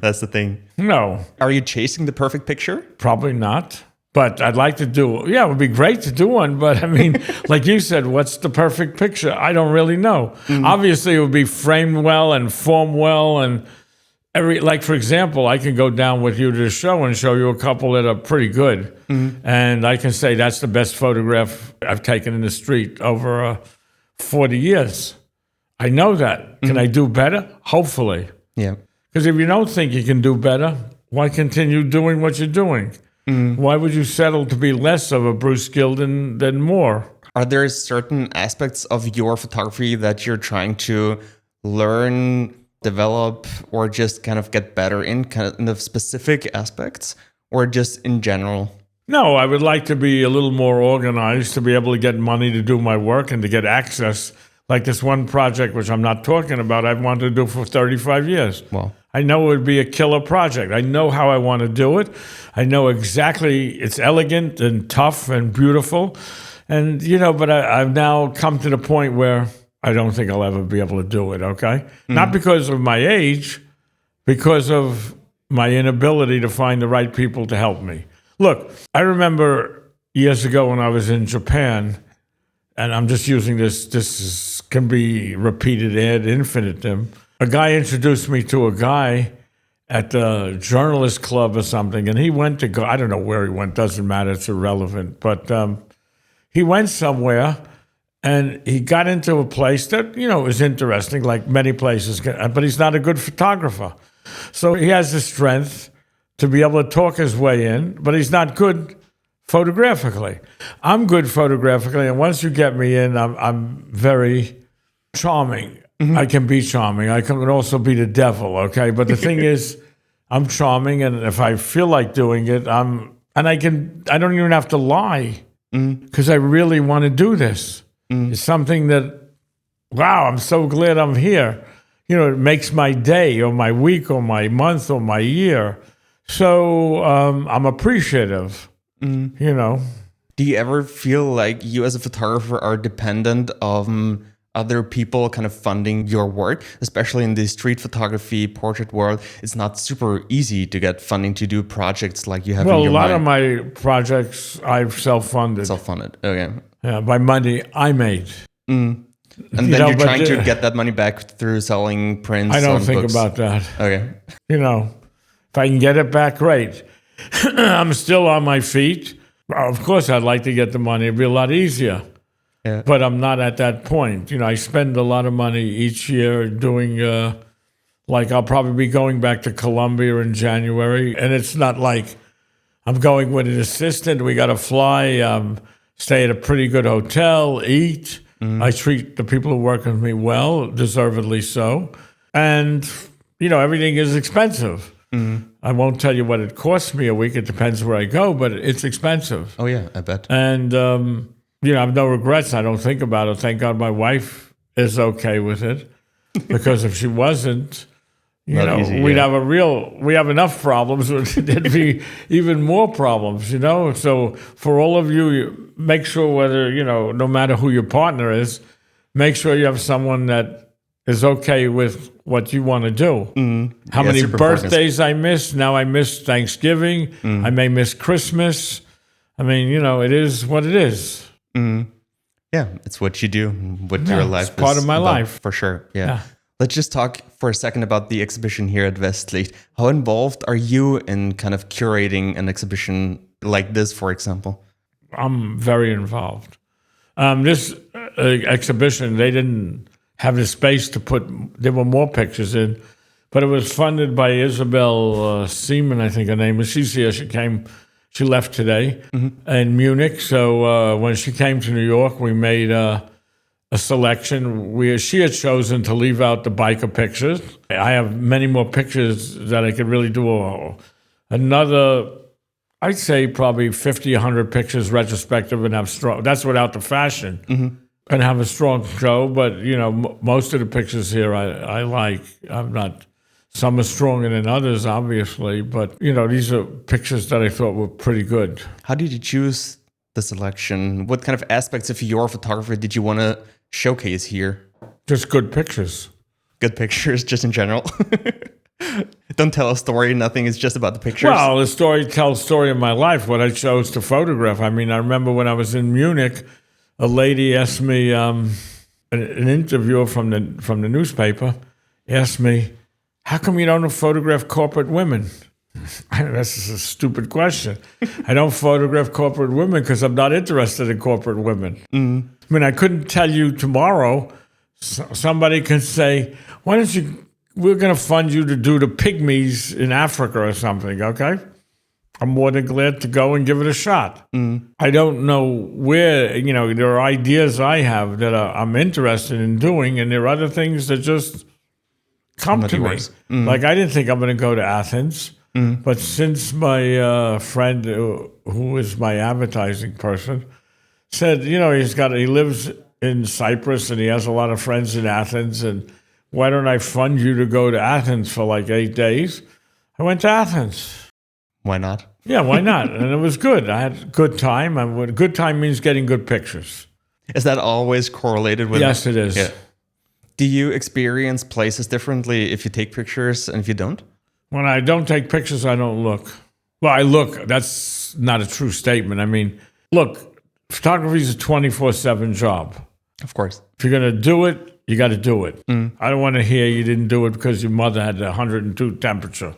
That's the thing. No, Are you chasing the perfect picture? probably not. But I'd like to do, it would be great to do one. But I mean, like you said, what's the perfect picture? I don't really know. Obviously, it would be framed well and formed well. And like, for example, I can go down with you to the show and show you a couple that are pretty good. And I can say that's the best photograph I've taken in the street over 40 years. I know that. Can I do better? Hopefully. Yeah. Because if you don't think you can do better, why continue doing what you're doing? Why would you settle to be less of a Bruce Gilden than more? Are there certain aspects of your photography that you're trying to learn, develop, or just kind of get better in kind of specific aspects, or just in general? No, I would like to be a little more organized, to be able to get money to do my work and to get access. Like this one project, which I'm not talking about, I've wanted to do for 35 years. Well, I know it would be a killer project. I know how I want to do it. I know exactly, it's elegant and tough and beautiful. And, but I've now come to the point where I don't think I'll ever be able to do it, okay? Not because of my age, because of my inability to find the right people to help me. Look, I remember years ago when I was in Japan, and I'm just using this can be repeated ad infinitum. A guy introduced me to a guy at the journalist club or something, and he went to go, I don't know where he went, doesn't matter, it's irrelevant, but he went somewhere, and he got into a place that, was interesting, like many places, but he's not a good photographer. So he has the strength to be able to talk his way in, but he's not good photographically. I'm good photographically, and once you get me in, I'm very charming. I can be charming. I can also be the devil, okay? But the thing is, I'm charming, and if I feel like doing it, I don't even have to lie, because I really want to do this. It's something that, wow, I'm so glad I'm here. It makes my day or my week or my month or my year. So I'm appreciative, Do you ever feel like you as a photographer are dependent on other people kind of funding your work, especially in the street photography portrait world? It's not super easy to get funding to do projects like you have in your mind. Well, a lot of my projects I've self-funded. Self-funded, okay. Yeah, by money I made. And then you're trying to get that money back through selling prints. I don't on think books. about that. Okay. If I can get it back, great. I'm still on my feet. Well, of course, I'd like to get the money. It'd be a lot easier. Yeah. but I'm not at that point. I spend a lot of money each year doing, like I'll probably be going back to Colombia in January. And it's not like I'm going with an assistant. We got to fly, stay at a pretty good hotel, eat. I treat the people who work with me well, deservedly so. And, everything is expensive. I won't tell you what it costs me a week. It depends where I go, but it's expensive. Oh, yeah, I bet. And, I have no regrets. I don't think about it. Thank God my wife is okay with it. Because if she wasn't, Not easy, we'd yeah. we have enough problems. There'd be even more problems, So for all of you, make sure whether, no matter who your partner is, make sure you have someone that is okay with what you want to do. How Yeah, many super birthdays I miss? Now I miss Thanksgiving. I may miss Christmas. I mean, it is what it is. Yeah, it's what you do, what your life it's part is of my about, life. for sure. Yeah. Yeah. Let's just talk for a second about the exhibition here at Westlicht. How involved are you in kind of curating an exhibition like this, for example? I'm very involved. This exhibition, they didn't have the space to put, there were more pictures in, but it was funded by Isabel Seaman, I think her name is. She's here. She left today in Munich. So when she came to New York, we made a selection. She had chosen to leave out the biker pictures. I have many more pictures that I could really do another, I'd say probably 50, 100 pictures retrospective and have strong, that's without the fashion, and have a strong show. But, most of the pictures here I like. I'm not, some are stronger than others, obviously, but, these are pictures that I thought were pretty good. How did you choose the selection? What kind of aspects of your photography did you want to showcase here? Just good pictures. Good pictures, just in general. Don't tell a story. Nothing is just about the pictures. Well, the story tells the story of my life, what I chose to photograph. I mean, I remember when I was in Munich, a lady asked me, an interviewer from the newspaper asked me, how come you don't photograph corporate women? That's just a stupid question. I don't photograph corporate women because I'm not interested in corporate women. I mean, I couldn't tell you tomorrow. Somebody can say, why don't you, we're going to fund you to do the pygmies in Africa or something, okay? I'm more than glad to go and give it a shot. I don't know where, there are ideas I have that I'm interested in doing, and there are other things that just come to me. Like, I didn't think I'm going to go to Athens. But since my friend, who is my advertising person, said, he lives in Cyprus and he has a lot of friends in Athens, and why don't I fund you to go to Athens for like 8 days? I went to Athens. Why not? Yeah, why not? And it was good. I had a good time. And good time means getting good pictures. Is that always correlated with? Yes, it is. Yeah. Do you experience places differently if you take pictures and if you don't? When I don't take pictures, I don't look. Well, I look. That's not a true statement. I mean, look, photography is a 24/7 job. Of course. If you're going to do it, you got to do it. I don't want to hear you didn't do it because your mother had 102 temperature.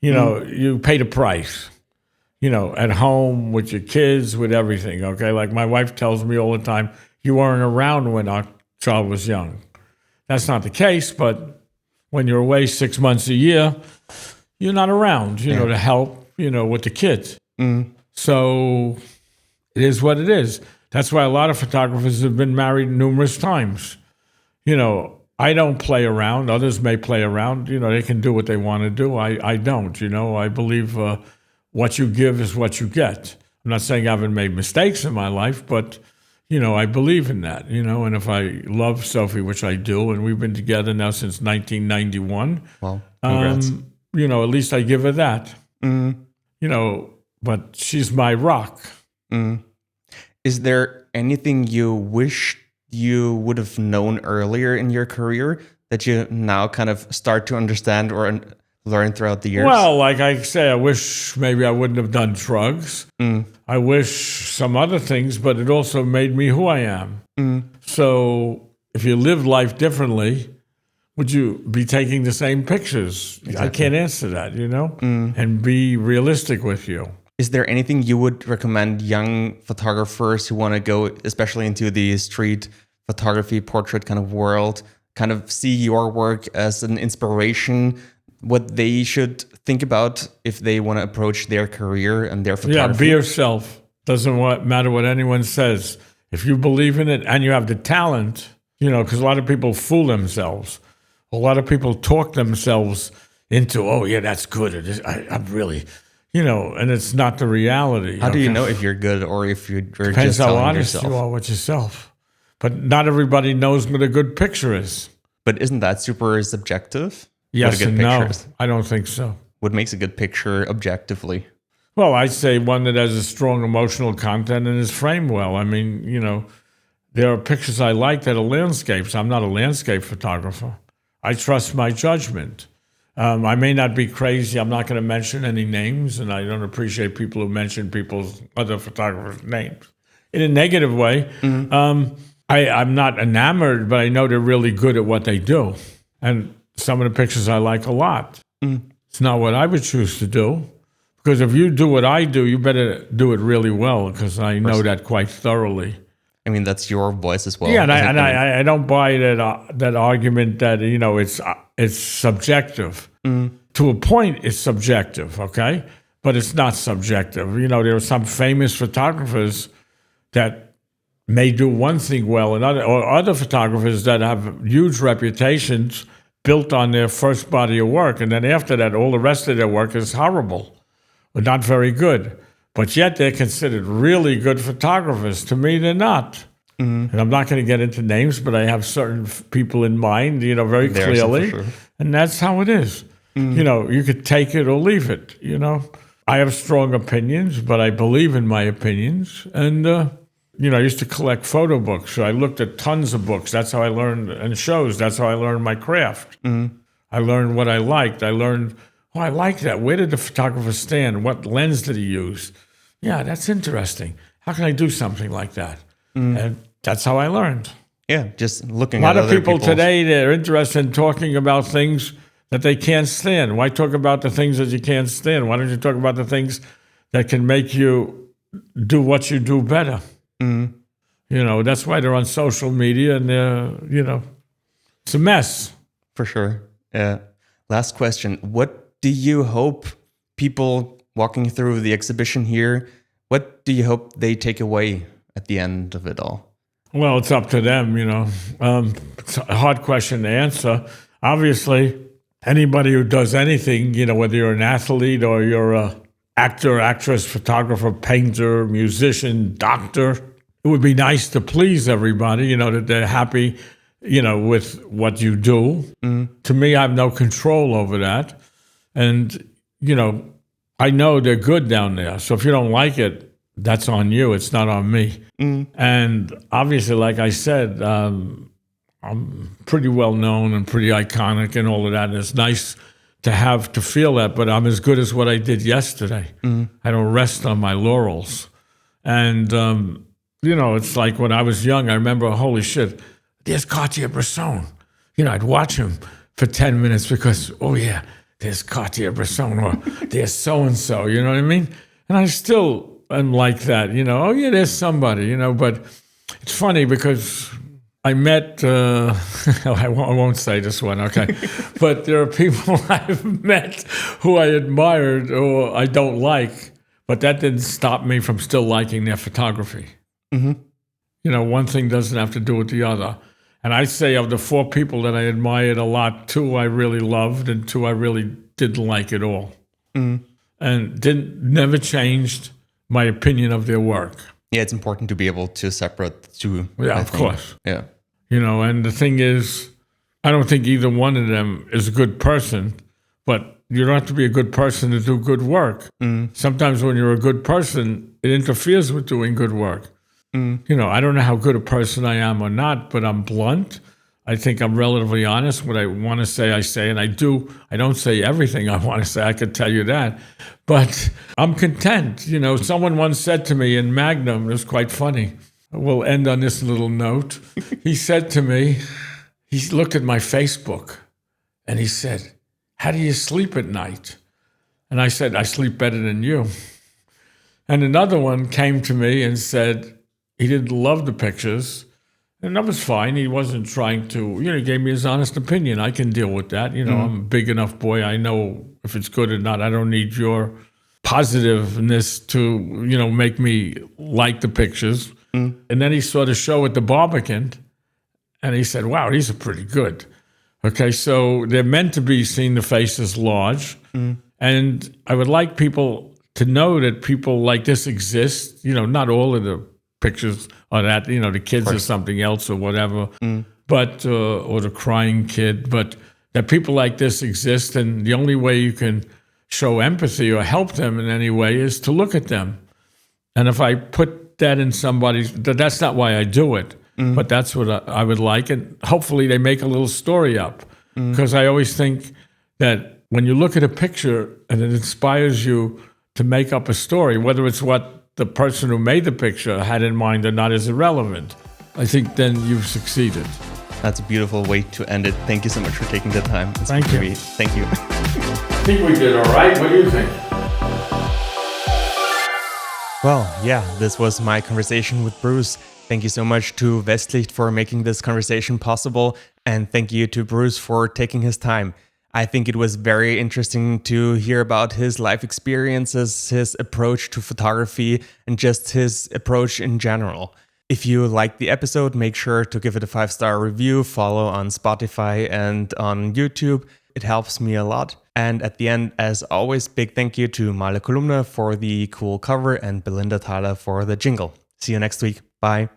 You pay the price. At home with your kids, with everything, okay? Like my wife tells me all the time, you weren't around when our child was young. That's not the case, but when you're away 6 months a year, you're not around, to help, with the kids. So it is what it is. That's why a lot of photographers have been married numerous times. I don't play around. Others may play around. They can do what they want to do. I don't, I believe what you give is what you get. I'm not saying I haven't made mistakes in my life, but, I believe in that, and if I love Sophie, which I do, and we've been together now since 1991. Well, congrats. At least I give her that. But she's my rock. Is there anything you wish you would have known earlier in your career that you now kind of start to understand or learn throughout the years? Well, like I say, I wish maybe I wouldn't have done drugs. I wish some other things, but it also made me who I am. So if you lived life differently, would you be taking the same pictures? Exactly. I can't answer that, And be realistic with you. Is there anything you would recommend young photographers who want to go, especially into the street photography, portrait kind of world, kind of see your work as an inspiration, what they should think about if they want to approach their career and their photography? Yeah, be yourself. Doesn't matter what anyone says. If you believe in it and you have the talent, because a lot of people fool themselves. A lot of people talk themselves into, oh, yeah, that's good. I'm really, and it's not the reality. How do you know if you're good or if you're Depends just how telling honest yourself? you are with yourself. But not everybody knows what a good picture is. But isn't that super subjective? Yes what a good and picture no. is? I don't think so. What makes a good picture objectively? Well, I'd say one that has a strong emotional content and is framed well. I mean, there are pictures I like that are landscapes. I'm not a landscape photographer. I trust my judgment. I may not be crazy. I'm not going to mention any names, and I don't appreciate people who mention other photographers' names in a negative way. I'm not enamored, but I know they're really good at what they do. And some of the pictures I like a lot. It's not what I would choose to do. Because if you do what I do, you better do it really well, because I know that quite thoroughly. I mean, that's your voice as well. Yeah, and I don't buy that argument that it's subjective. To a point, it's subjective, okay, but it's not subjective. There are some famous photographers that may do one thing well, and other photographers that have huge reputations built on their first body of work, and then after that, all the rest of their work is horrible, or not very good. But yet they're considered really good photographers. To me, they're not. And I'm not going to get into names, but I have certain people in mind, very clearly. Sure. And that's how it is. You could take it or leave it, I have strong opinions, but I believe in my opinions. And, I used to collect photo books. So I looked at tons of books. That's how I learned, and shows. That's how I learned my craft. I learned what I liked. I learned, oh, I like that. Where did the photographer stand? What lens did he use? Yeah, that's interesting. How can I do something like that? And that's how I learned. Yeah, just looking at other A lot of people today, they're interested in talking about things that they can't stand. Why talk about the things that you can't stand? Why don't you talk about the things that can make you do what you do better? That's why they're on social media, and they're, it's a mess. For sure. Last question. What do you hope people walking through the exhibition here, what do you hope they take away at the end of it all? Well, it's up to them, It's a hard question to answer. Obviously, anybody who does anything, whether you're an athlete or you're a actor, actress, photographer, painter, musician, doctor, it would be nice to please everybody, that they're happy, with what you do. To me, I have no control over that. And, I know they're good down there. So if you don't like it, that's on you. It's not on me. And obviously, like I said, I'm pretty well known and pretty iconic and all of that. And it's nice to feel that, but I'm as good as what I did yesterday. I don't rest on my laurels. And, it's like when I was young, I remember, holy shit, there's Cartier-Bresson. I'd watch him for 10 minutes because, oh yeah, there's Cartier-Bresson, or there's so-and-so, you know what I mean? And I still am like that, oh yeah, there's somebody, but it's funny because I met, I won't say this one, okay, but there are people I've met who I admired or I don't like, but that didn't stop me from still liking their photography. One thing doesn't have to do with the other. And I say of the 4 people that I admired a lot, 2 I really loved and 2 I really didn't like at all. And never changed my opinion of their work. Yeah, it's important to be able to separate the two. Yeah, of course. Yeah. And the thing is, I don't think either one of them is a good person, but you don't have to be a good person to do good work. Sometimes when you're a good person, it interferes with doing good work. I don't know how good a person I am or not, but I'm blunt. I think I'm relatively honest. What I want to say, I say, and I do. I don't say everything I want to say, I could tell you that. But I'm content. Someone once said to me in Magnum, it was quite funny. We'll end on this little note. He said to me, he looked at my Facebook, and he said, how do you sleep at night? And I said, I sleep better than you. And another one came to me and said he didn't love the pictures. And that was fine. He wasn't trying to, he gave me his honest opinion. I can deal with that. I'm a big enough boy. I know if it's good or not. I don't need your positiveness to, make me like the pictures. And then he saw the show at the Barbican and he said, wow, these are pretty good. Okay, so they're meant to be seen, the faces large. And I would like people to know that people like this exist. Not all of the pictures are that, the kids are something else or whatever, but, or the crying kid, but that people like this exist. And the only way you can show empathy or help them in any way is to look at them. And if I put that in somebody's, that's not why I do it, but that's what I would like. And hopefully they make a little story up, because I always think that when you look at a picture and it inspires you to make up a story, whether it's what the person who made the picture had in mind or not is irrelevant. I think then you've succeeded. That's a beautiful way to end it. Thank you so much for taking the time. Thank you. Thank you. I think we did all right. What do you think? Well, yeah, this was my conversation with Bruce. Thank you so much to Westlicht for making this conversation possible. And thank you to Bruce for taking his time. I think it was very interesting to hear about his life experiences, his approach to photography, and just his approach in general. If you liked the episode, make sure to give it a 5-star review, follow on Spotify and on YouTube. It helps me a lot. And at the end, as always, big thank you to Male Kolumna for the cool cover and Belinda Thaler for the jingle. See you next week. Bye.